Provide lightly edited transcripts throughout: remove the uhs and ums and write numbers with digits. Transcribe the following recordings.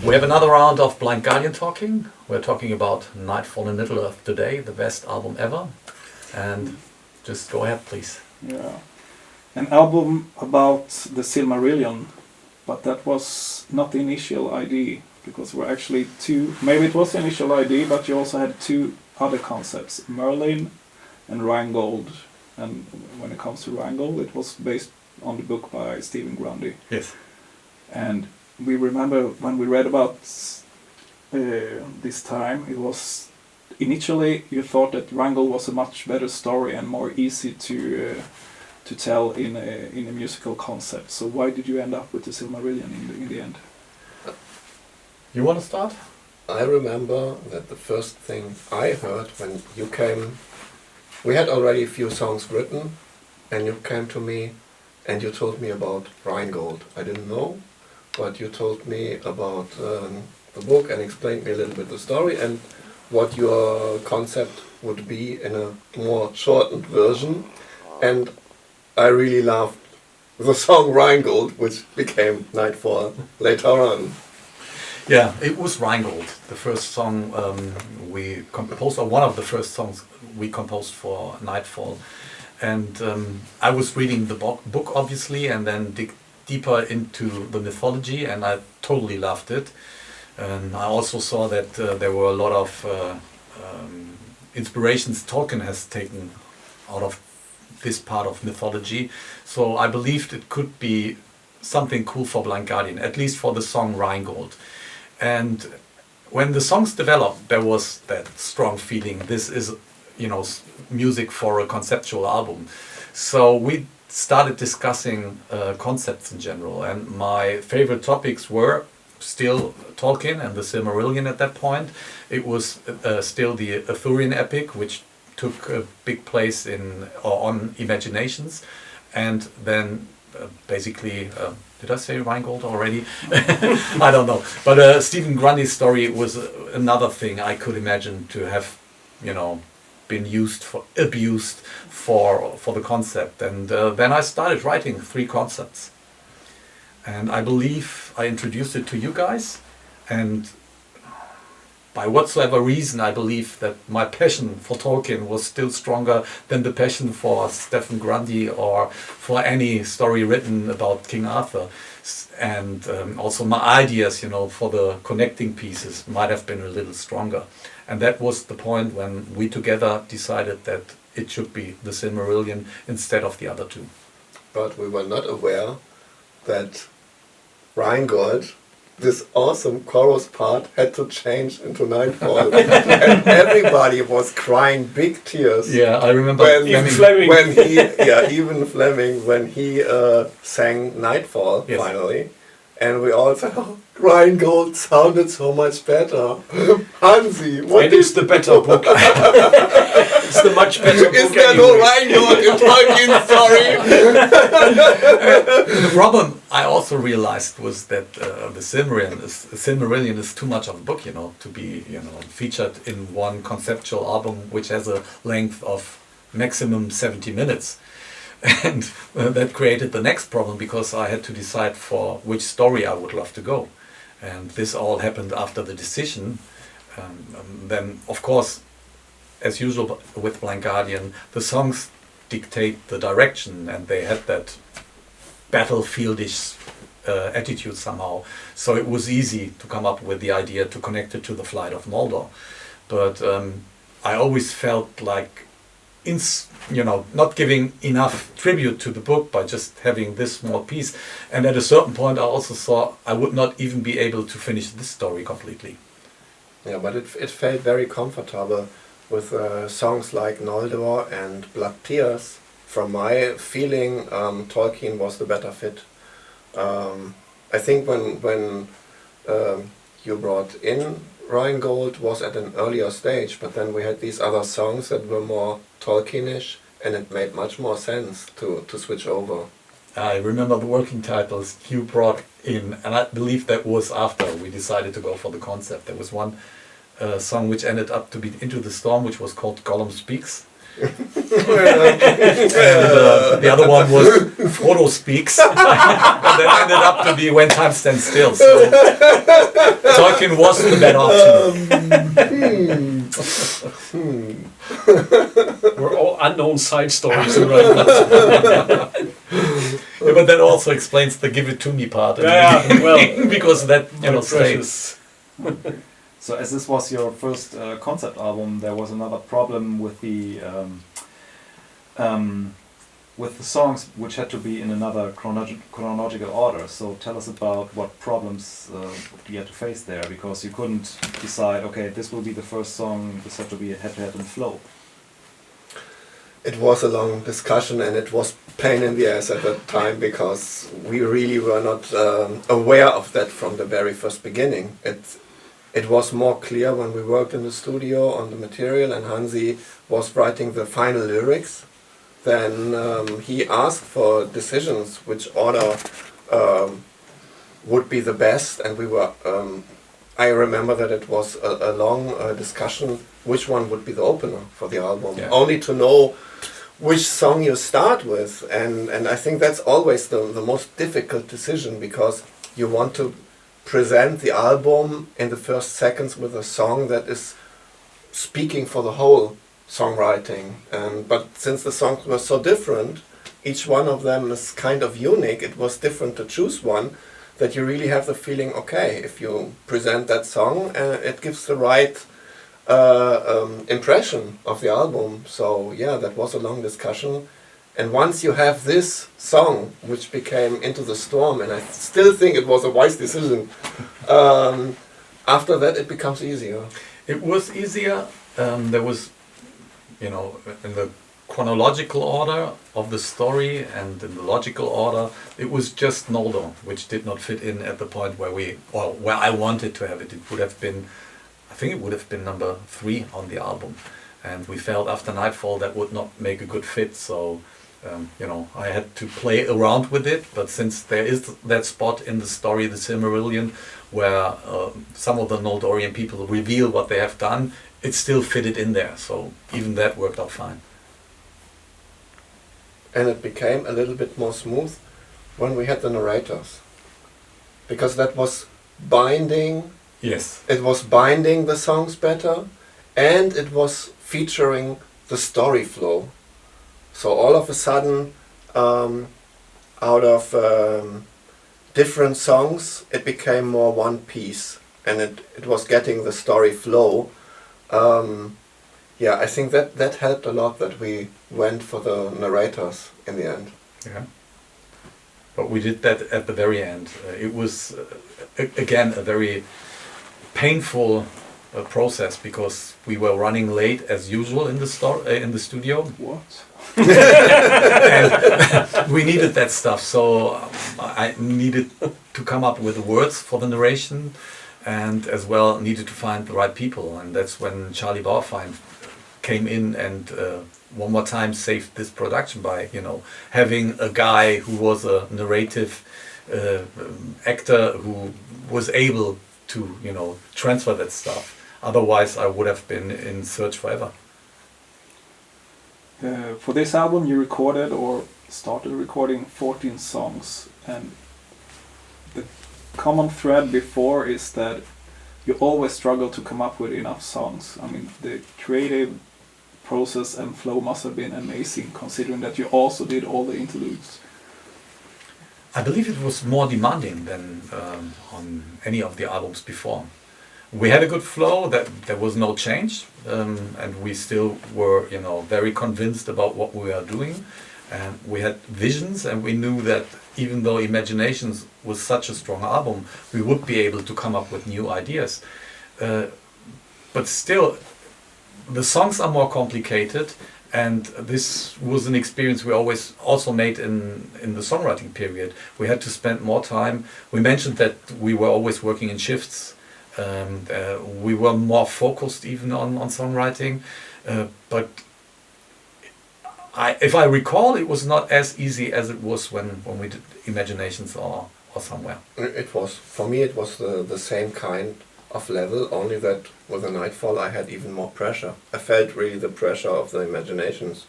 We have another round of Blind Guardian talking. We're talking about Nightfall in Middle-earth today, the best album ever. And just go ahead, please. Yeah. An album about the Silmarillion, but that was not the initial idea, because there were actually two, maybe it was the initial idea, but you also had two other concepts, Merlin and Rheingold. And when it comes to Rheingold, it was based on the book by Stephen Grundy. Yes. And we remember when we read about this time, it was initially you thought that Rheingold was a much better story and more easy to tell in a musical concept. So why did you end up with the Silmarillion in the end? You want to start? I remember that the first thing I heard when you came, we had already a few songs written, and you came to me and you told me about Rheingold. I didn't know, but you told me about the book and explained me a little bit the story and what your concept would be in a more shortened version. And I really loved the song Rheingold, which became Nightfall later on. Yeah, it was Rheingold, the first song we composed, or one of the first songs we composed for Nightfall. And I was reading the book, obviously, and then dig deeper into the mythology, and I totally loved it. And I also saw that there were a lot of inspirations Tolkien has taken out of this part of mythology. So I believed it could be something cool for Blind Guardian, at least for the song Rheingold. And when the songs developed, there was that strong feeling, this is, music for a conceptual album. So we started discussing concepts in general, and my favorite topics were still Tolkien and the Silmarillion at that point. It was still the Arthurian epic, which took a big place on imaginations, and then basically, did I say Rheingold already? I don't know. But Stephen Grundy's story was another thing I could imagine to have, been abused for the concept. And then I started writing 3 concepts. And I believe I introduced it to you guys, and by whatsoever reason, I believe that my passion for Tolkien was still stronger than the passion for Stephen Grundy or for any story written about King Arthur. And also my ideas, for the connecting pieces might have been a little stronger. And that was the point when we together decided that it should be the Silmarillion instead of the other 2. But we were not aware that Rheingold, this awesome chorus part, had to change into Nightfall. And everybody was crying big tears. Yeah, I remember Fleming. Even Fleming, when he sang Nightfall, yes. Finally. And we all said, oh, Rheingold sounded so much better. Hansi, what it is the better book. It's the much better book. Is there no Rheingold in Tolkien's story? The problem I also realized was that the Silmarillion is too much of a book, to be featured in one conceptual album which has a length of maximum 70 minutes. And that created the next problem, because I had to decide for which story I would love to go. And this all happened after the decision. Then, of course, as usual with Blind Guardian, the songs dictate the direction, and they had that battlefieldish attitude somehow. So it was easy to come up with the idea to connect it to the Flight of Mordor. But I always felt like not giving enough tribute to the book by just having this small piece. And at a certain point I also saw I would not even be able to finish this story completely. Yeah, but it felt very comfortable with songs like Noldor and Blood Tears. From my feeling, Tolkien was the better fit. I think when you brought in Rheingold was at an earlier stage, but then we had these other songs that were more Tolkienish, and it made much more sense to switch over. I remember the working titles you brought in, and I believe that was after we decided to go for the concept. There was one song which ended up to be Into the Storm, which was called Gollum Speaks, And the other one was Photo Speaks, and that ended up to be When Time Stands Still. So Tolkien wasn't a bad option. We're all unknown side stories right now. Yeah, but that also explains the "give it to me" part. Yeah, well, because that precious. stays. So as this was your first concept album, there was another problem with the songs which had to be in another chronological order. So tell us about what problems you had to face there, because you couldn't decide, okay, this will be the first song, this had to be head-to-head in flow. It was a long discussion and it was pain in the ass at that time because we really were not aware of that from the very first beginning. It was more clear when we worked in the studio on the material and Hansi was writing the final lyrics. Then he asked for decisions which order would be the best, and we were. I remember that it was a long discussion which one would be the opener for the album, Yeah. only to know which song you start with, and I think that's always the most difficult decision because you want to present the album in the first seconds with a song that is speaking for the whole songwriting, but since the songs were so different, each one of them is kind of unique, it was different to choose one, that you really have the feeling, okay, if you present that song, it gives the right impression of the album. So yeah, that was a long discussion, and once you have this song, which became Into the Storm, and I still think it was a wise decision, after that it becomes easier. It was easier. There was, in the chronological order of the story and in the logical order, it was just Noldor, which did not fit in at the point where I wanted to have it. It would have been, I think it would have been number 3 on the album. And we felt after Nightfall that would not make a good fit, so I had to play around with it, but since there is that spot in the story, the Silmarillion, where some of the Noldorian people reveal what they have done, it still fitted in there, so even that worked out fine. And it became a little bit more smooth when we had the narrators, because that was binding. Yes. It was binding the songs better, and it was featuring the story flow. So all of a sudden, out of different songs, it became more one piece, and it was getting the story flow. I think that helped a lot that we went for the narrators in the end. Yeah. But we did that at the very end. It was, again, a very painful process because we were running late as usual in the studio. What? And we needed that stuff, so I needed to come up with the words for the narration, and as well needed to find the right people, and that's when Charlie Bauerfeind came in and one more time saved this production by having a guy who was a narrative actor who was able to transfer that stuff. Otherwise I would have been in search forever. For this album you recorded or started recording 14 songs, and the common thread before is that you always struggle to come up with enough songs. I mean, the creative process and flow must have been amazing, considering that you also did all the interludes. I believe it was more demanding than on any of the albums before. We had a good flow, that there was no change, and we still were, very convinced about what we were doing, and we had visions, and we knew that even though Imaginations was such a strong album, we would be able to come up with new ideas. But still, the songs are more complicated, and this was an experience we always also made in the songwriting period. We had to spend more time. We mentioned that we were always working in shifts. We were more focused even on songwriting, but if I recall, it was not as easy as it was when we did Imaginations or Somewhere. It was, for me, it was the same kind of level, only that with the Nightfall I had even more pressure. I felt really the pressure of the imaginations.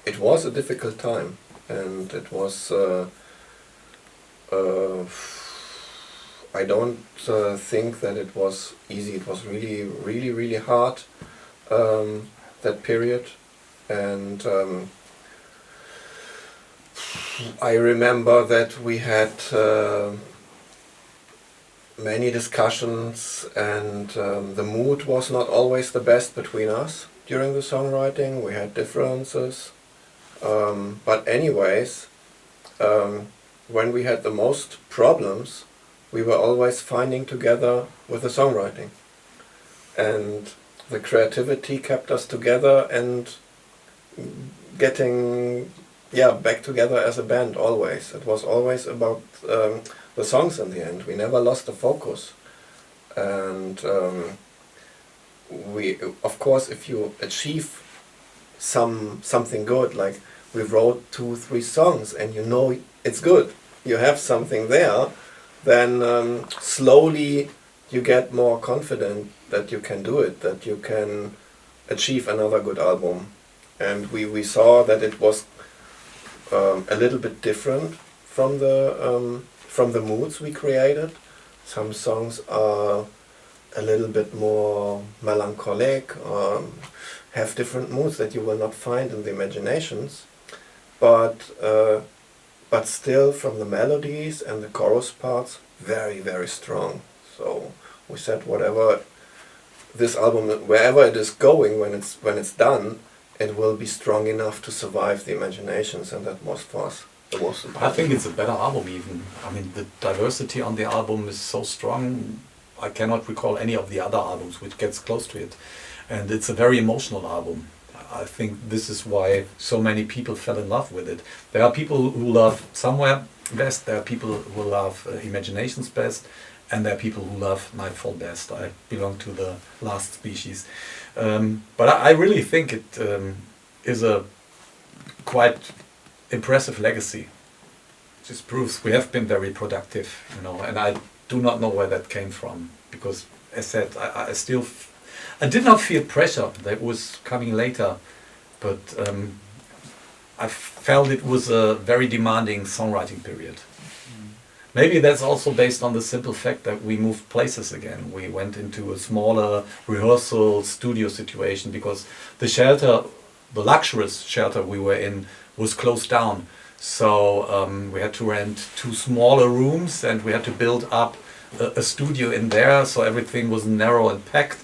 It was a difficult time, and it was I don't think that it was easy. It was really, really, really hard, that period. And I remember that we had many discussions, and the mood was not always the best between us during the songwriting. We had differences. But anyways, when we had the most problems, we were always finding together with the songwriting. And the creativity kept us together and getting back together as a band always. It was always about the songs in the end. We never lost the focus. And we, of course, if you achieve something good, like we wrote 2-3 songs and you know it's good, you have something there, then slowly you get more confident that you can do it, that you can achieve another good album. And we saw that it was a little bit different from the moods we created. Some songs are a little bit more melancholic, have different moods that you will not find in the imaginations, but still from the melodies and the chorus parts, very, very strong. So we said whatever this album, wherever it is going, when it's done, it will be strong enough to survive the imaginations, and that was for us the most important. I think it's a better album even. I mean, the diversity on the album is so strong. I cannot recall any of the other albums which gets close to it. And it's a very emotional album. I think this is why so many people fell in love with it. There are people who love Somewhere best, there are people who love Imaginations best, and there are people who love Nightfall best. I belong to the last species. But I really think it is a quite impressive legacy. Just proves we have been very productive, and I do not know where that came from, because as said, I did not feel pressure that was coming later, but I felt it was a very demanding songwriting period. Maybe that's also based on the simple fact that we moved places again. We went into a smaller rehearsal studio situation because the shelter, the luxurious shelter we were in, was closed down. So we had to rent 2 smaller rooms, and we had to build up a studio in there, so everything was narrow and packed.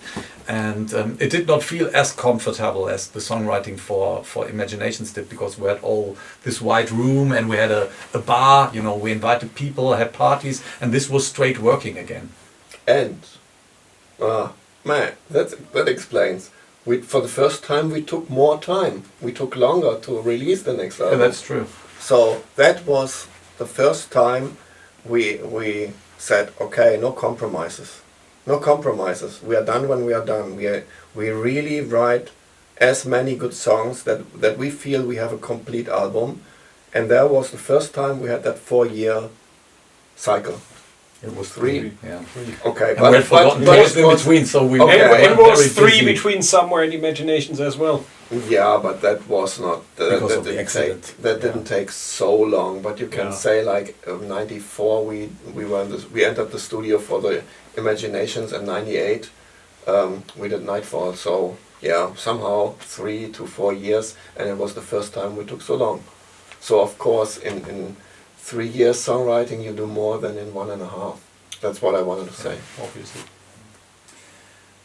And it did not feel as comfortable as the songwriting for Imaginations did, because we had all this wide room and we had a bar, we invited people, had parties, and this was straight working again. And, man, that explains. For the first time we took more time. We took longer to release the next album. Yeah, that's true. So that was the first time we said, okay, no compromises. No compromises. We are done when we are done. We really write as many good songs that we feel we have a complete album. And that was the first time we had that 4-year cycle. It was 3. Yeah. 3. Okay, And we had forgotten years in between, so we Okay. were It was very 3 busy. between Somewhere and Imaginations as well. yeah, but that was not Because of the didn't accident. take that didn't take so long. But you can Yeah. say like '94 we entered the studio for the Imaginations, and '98 we did Nightfall. So yeah, somehow 3 to 4 years, and it was the first time we took so long. So of course in 3 years songwriting you do more than in 1.5. That's what I wanted to say. Obviously.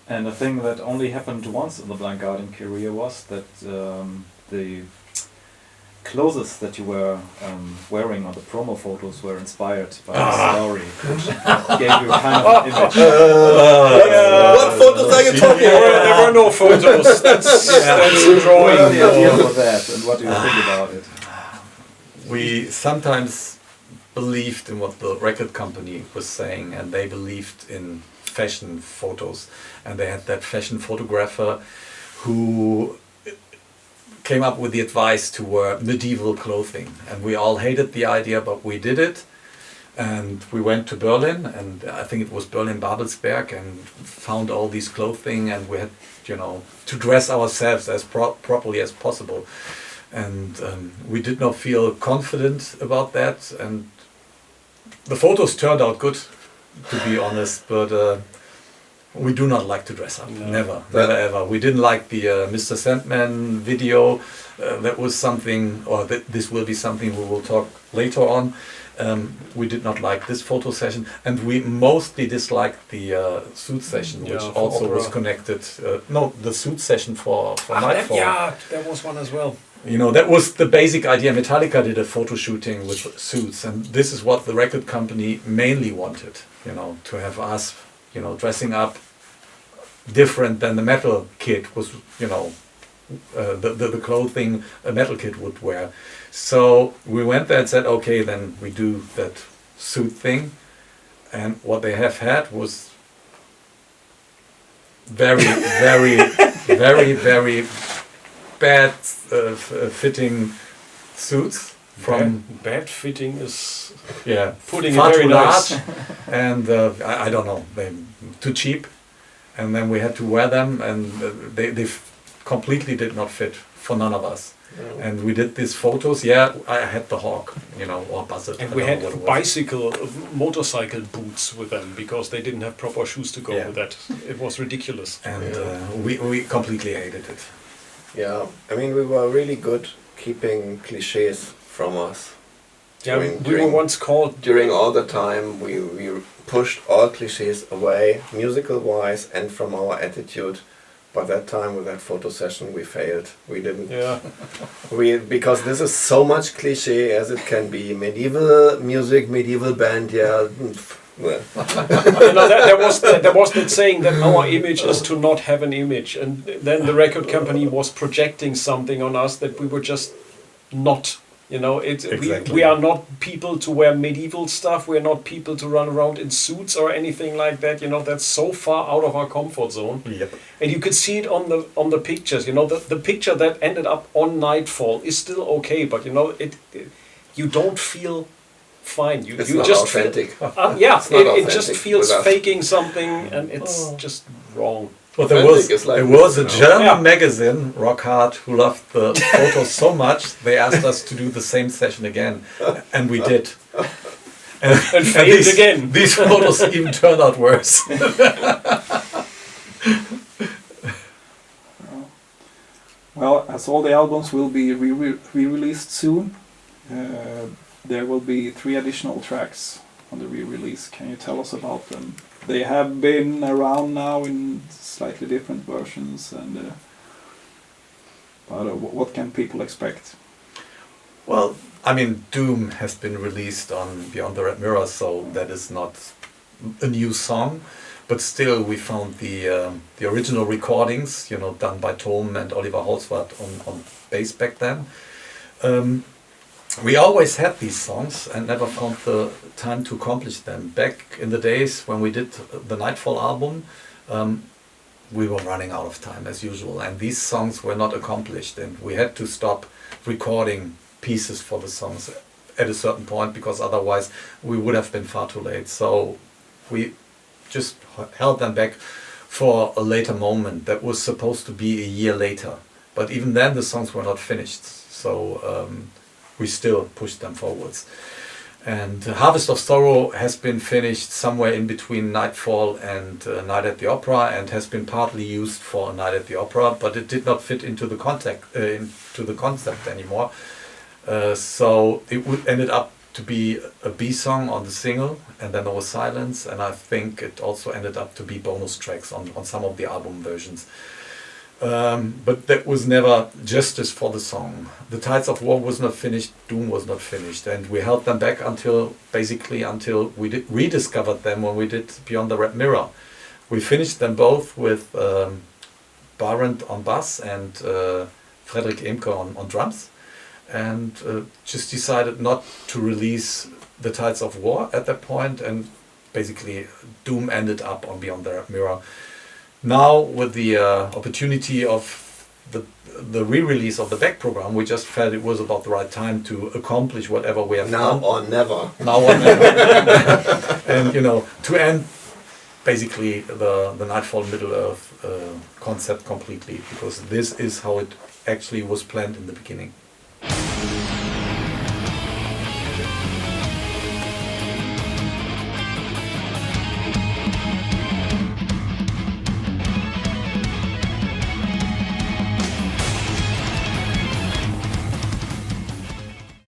And a thing that only happened once in the Blind Guardian career was that the clothes that you were wearing on the promo photos were inspired by the story, which gave you kind of an image. What photos are you talking about? There were no photos. That's a What is drawing. the idea for that, and what do you think about it? We sometimes believed in what the record company was saying, and they believed in fashion photos, and they had that fashion photographer who came up with the advice to wear medieval clothing, and we all hated the idea, but we did it. And we went to Berlin, and I think it was Berlin-Babelsberg, and found all these clothing, and we had, to dress ourselves as properly as possible. And we did not feel confident about that, and the photos turned out good, to be honest, but we do not like to dress up. No. Never ever. We didn't like the Mr. Sandman video. That was something, or this will be something we will talk later on. We did not like this photo session, and we mostly disliked the suit session, which Yeah, for also was opera. connected. No, the suit session for Nightfall. That was one as well. That was the basic idea. Metallica did a photo shooting with suits, and this is what the record company mainly wanted. To have us, dressing up different than the metal kid was. The clothing a metal kid would wear. So we went there and said, okay, then we do that suit thing. And what they have had was very, very, very, very bad fitting suits from bad fitting is yeah putting it far very too nice. large, and I don't know, they too cheap. And then we had to wear them, and they completely did not fit for none of us. No. And we did these photos. Yeah, I had the Hawk, or Buzzard. And I we don't had know what it was. motorcycle boots with them because they didn't have proper shoes to go Yeah. with that. It was ridiculous. And Yeah. we completely hated it. Yeah, I mean, we were really good keeping cliches from us. Yeah, we were once called. During all the time, we pushed all cliches away, musical-wise and from our attitude. By that time, with that photo session, we failed. We didn't. Yeah. Because this is so much cliche as it can be. Medieval music, medieval band, yeah. Well, There was that saying that our image is to not have an image, and then the record company was projecting something on us that we were just not. Exactly. We are not people to wear medieval stuff. We are not people to run around in suits or anything like that. That's so far out of our comfort zone. Yep. And you could see it on the pictures. The picture that ended up on Nightfall is still okay, but you don't feel fine. it's you not just authentic. yeah, It's not it just authentic feels with us. faking something, and it's just wrong. But there Authentic is like there was a this, German Yeah. magazine, Rock Hard, who loved the photos so much they asked us to do the same session again, and we did. And failed again. These photos even turned out worse. Well, as all the albums will be re-released soon, there will be 3 additional tracks on the re-release. Can you tell us about them? They have been around now in slightly different versions, and what can people expect? Well, I mean, Doom has been released on Beyond the Red Mirror, so that is not a new song. But still, we found the original recordings, done by Tom and Oliver Holzwart on bass back then. We always had these songs and never found the time to accomplish them. Back in the days when we did the Nightfall album, we were running out of time as usual, and these songs were not accomplished, and we had to stop recording pieces for the songs at a certain point, because otherwise we would have been far too late. So we just held them back for a later moment that was supposed to be a year later, but even then the songs were not finished, so we still pushed them forwards. And Harvest of Sorrow has been finished somewhere in between Nightfall and Night at the Opera, and has been partly used for a Night at the Opera, but it did not fit into the concept anymore. So it ended up to be a B song on the single, and then there was Silence, and I think it also ended up to be bonus tracks on some of the album versions. But that was never justice for the song. The Tides of War was not finished, Doom was not finished, and we held them back until we rediscovered them when we did Beyond the Red Mirror. We finished them both with Barend on bass and Fredrik Imke on drums, and just decided not to release The Tides of War at that point, and basically Doom ended up on Beyond the Red Mirror. Now, with the opportunity of the re-release of the back program, we just felt it was about the right time to accomplish whatever we have Now done. or never. Now or never. And to end basically the Nightfall Middle Earth concept completely, because this is how it actually was planned in the beginning.